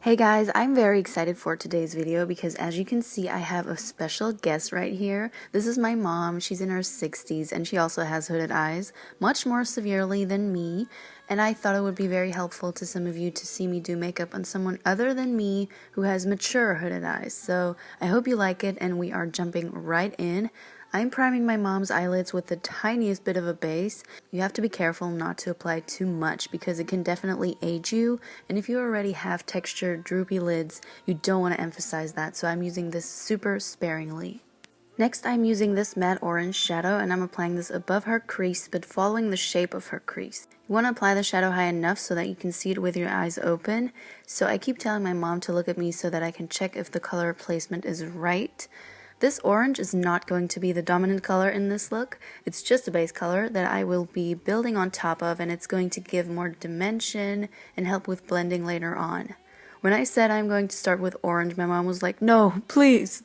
Hey guys, I'm very excited for today's video because as you can see I have a special guest right here. This is my mom. She's in her 60s and she also has hooded eyes, much more severely than me, and I thought it would be very helpful to some of you to see me do makeup on someone other than me who has mature hooded eyes. So I hope you like it and we are jumping right in. I'm priming my mom's eyelids with the tiniest bit of a base. You have to be careful not to apply too much because it can definitely age you, and if you already have textured, droopy lids, you don't want to emphasize that, so I'm using this super sparingly. Next, I'm using this matte orange shadow and I'm applying this above her crease but following the shape of her crease. You want to apply the shadow high enough so that you can see it with your eyes open, so I keep telling my mom to look at me so that I can check if the color placement is right. This orange is not going to be the dominant color in this look. It's just a base color that I will be building on top of, and it's going to give more dimension and help with blending later on. When I said I'm going to start with orange, my mom was like, "No, please!"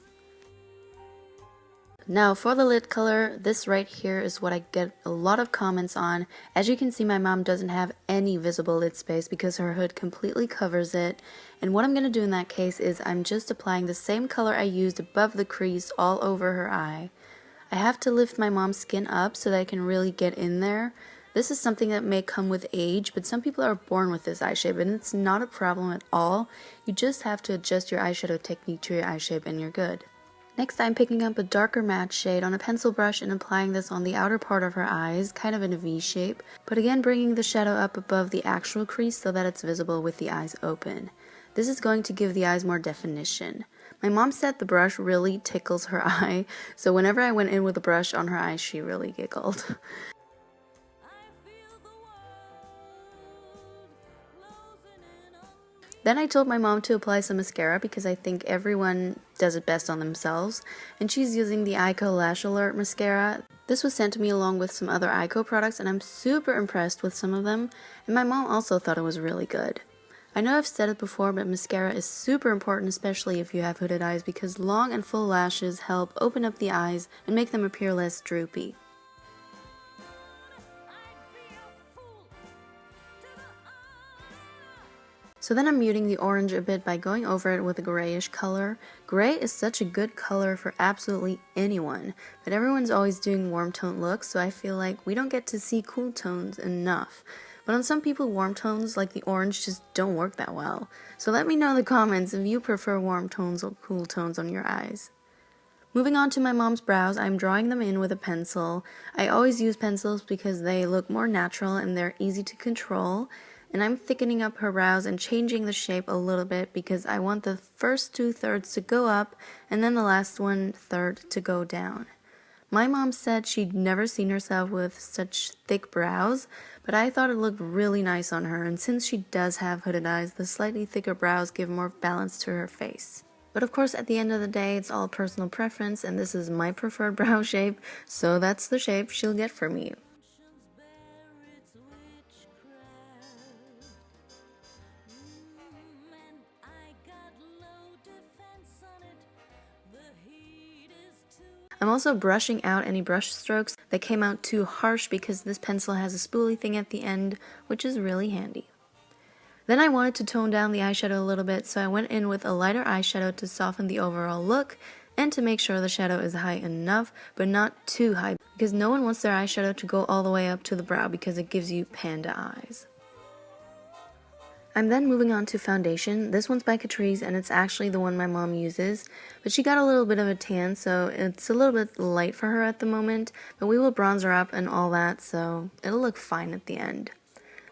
Now for the lid color, this right here is what I get a lot of comments on. As you can see, my mom doesn't have any visible lid space because her hood completely covers it. And what I'm going to do in that case is I'm just applying the same color I used above the crease all over her eye. I have to lift my mom's skin up so that I can really get in there. This is something that may come with age, but some people are born with this eye shape and it's not a problem at all. You just have to adjust your eyeshadow technique to your eye shape and you're good. Next, I'm picking up a darker matte shade on a pencil brush and applying this on the outer part of her eyes, kind of in a V shape, but again bringing the shadow up above the actual crease so that it's visible with the eyes open. This is going to give the eyes more definition. My mom said the brush really tickles her eye, so whenever I went in with a brush on her eye, she really giggled. Then I told my mom to apply some mascara because I think everyone does it best on themselves, and she's using the Eyeko Lash Alert mascara. This was sent to me along with some other Eyeko products and I'm super impressed with some of them, and my mom also thought it was really good. I know I've said it before, but mascara is super important, especially if you have hooded eyes, because long and full lashes help open up the eyes and make them appear less droopy. So then I'm muting the orange a bit by going over it with a grayish color. Gray is such a good color for absolutely anyone, but everyone's always doing warm tone looks, so I feel like we don't get to see cool tones enough. But on some people, warm tones like the orange just don't work that well. So let me know in the comments if you prefer warm tones or cool tones on your eyes. Moving on to my mom's brows, I'm drawing them in with a pencil. I always use pencils because they look more natural and they're easy to control. And I'm thickening up her brows and changing the shape a little bit because I want the first 2/3 to go up and then the last 1/3 to go down. My mom said she'd never seen herself with such thick brows, but I thought it looked really nice on her, and since she does have hooded eyes, the slightly thicker brows give more balance to her face. But of course, at the end of the day, it's all personal preference, and this is my preferred brow shape, so that's the shape she'll get from me. I'm also brushing out any brush strokes that came out too harsh because this pencil has a spoolie thing at the end, which is really handy. Then I wanted to tone down the eyeshadow a little bit, so I went in with a lighter eyeshadow to soften the overall look and to make sure the shadow is high enough, but not too high, because no one wants their eyeshadow to go all the way up to the brow because it gives you panda eyes. I'm then moving on to foundation. This one's by Catrice and it's actually the one my mom uses, but she got a little bit of a tan, so it's a little bit light for her at the moment, but we will bronze her up and all that, so it'll look fine at the end.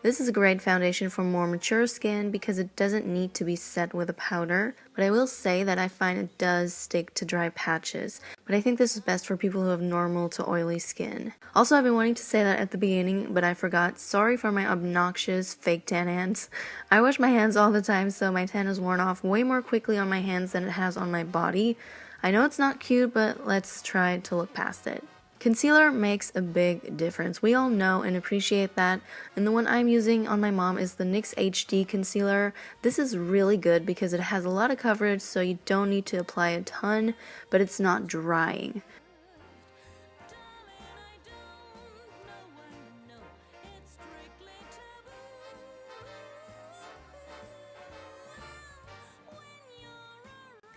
This is a great foundation for more mature skin because it doesn't need to be set with a powder, but I will say that I find it does stick to dry patches, but I think this is best for people who have normal to oily skin. Also, I've been wanting to say that at the beginning, but I forgot. Sorry for my obnoxious fake tan hands. I wash my hands all the time, so my tan is worn off way more quickly on my hands than it has on my body. I know it's not cute, but let's try to look past it. Concealer makes a big difference. We all know and appreciate that, and the one I'm using on my mom is the NYX HD Concealer. This is really good because it has a lot of coverage, so you don't need to apply a ton, but it's not drying.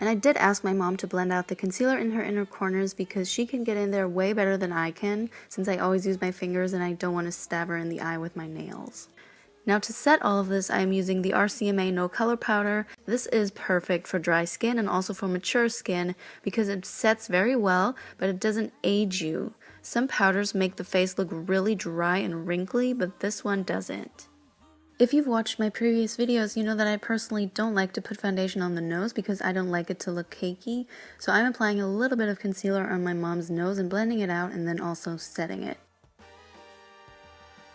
And I did ask my mom to blend out the concealer in her inner corners because she can get in there way better than I can, since I always use my fingers and I don't want to stab her in the eye with my nails. Now to set all of this, I am using the RCMA No Color Powder. This is perfect for dry skin and also for mature skin because it sets very well, but it doesn't age you. Some powders make the face look really dry and wrinkly, but this one doesn't. If you've watched my previous videos, you know that I personally don't like to put foundation on the nose because I don't like it to look cakey. So I'm applying a little bit of concealer on my mom's nose and blending it out and then also setting it.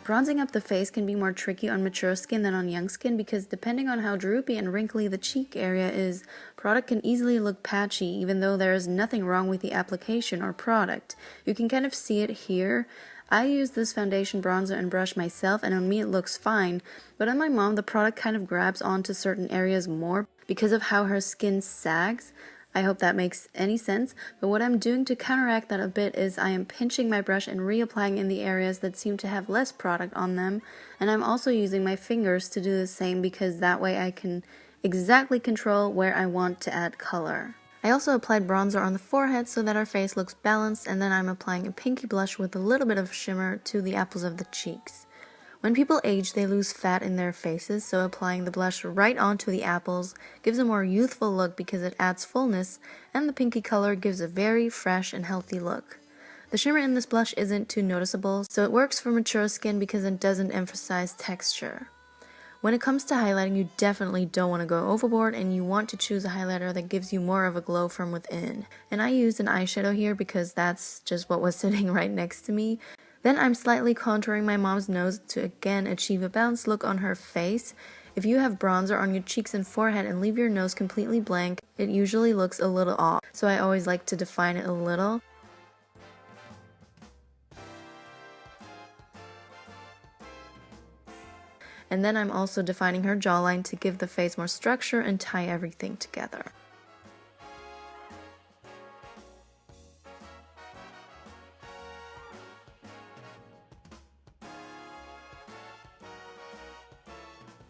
Bronzing up the face can be more tricky on mature skin than on young skin because depending on how droopy and wrinkly the cheek area is, product can easily look patchy even though there is nothing wrong with the application or product. You can kind of see it here. I use this foundation, bronzer, and brush myself, and on me it looks fine, but on my mom the product kind of grabs onto certain areas more because of how her skin sags. I hope that makes any sense, but what I'm doing to counteract that a bit is I am pinching my brush and reapplying in the areas that seem to have less product on them, and I'm also using my fingers to do the same because that way I can exactly control where I want to add color. I also applied bronzer on the forehead so that our face looks balanced, and then I'm applying a pinky blush with a little bit of shimmer to the apples of the cheeks. When people age, they lose fat in their faces, so applying the blush right onto the apples gives a more youthful look because it adds fullness, and the pinky color gives a very fresh and healthy look. The shimmer in this blush isn't too noticeable, so it works for mature skin because it doesn't emphasize texture. When it comes to highlighting, you definitely don't want to go overboard and you want to choose a highlighter that gives you more of a glow from within. And I used an eyeshadow here because that's just what was sitting right next to me. Then I'm slightly contouring my mom's nose to again achieve a balanced look on her face. If you have bronzer on your cheeks and forehead and leave your nose completely blank, it usually looks a little off. So I always like to define it a little. And then I'm also defining her jawline to give the face more structure and tie everything together.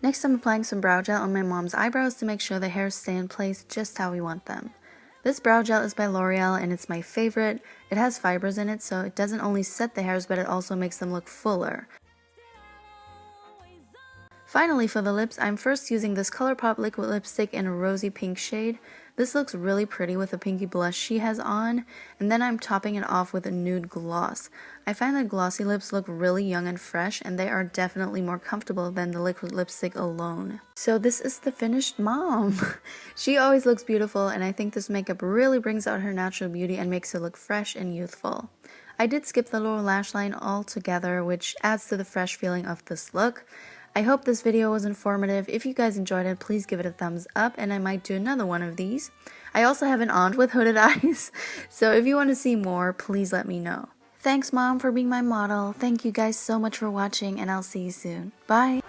Next, I'm applying some brow gel on my mom's eyebrows to make sure the hairs stay in place just how we want them. This brow gel is by L'Oreal and it's my favorite. It has fibers in it, so it doesn't only set the hairs, but it also makes them look fuller. Finally, for the lips, I'm first using this ColourPop liquid lipstick in a rosy pink shade. This looks really pretty with the pinky blush she has on, and then I'm topping it off with a nude gloss. I find that glossy lips look really young and fresh, and they are definitely more comfortable than the liquid lipstick alone. So this is the finished mom. She always looks beautiful, and I think this makeup really brings out her natural beauty and makes her look fresh and youthful. I did skip the lower lash line altogether, which adds to the fresh feeling of this look. I hope this video was informative. If you guys enjoyed it, please give it a thumbs up and I might do another one of these. I also have an aunt with hooded eyes, so if you want to see more, please let me know. Thanks, Mom, for being my model. Thank you guys so much for watching and I'll see you soon. Bye!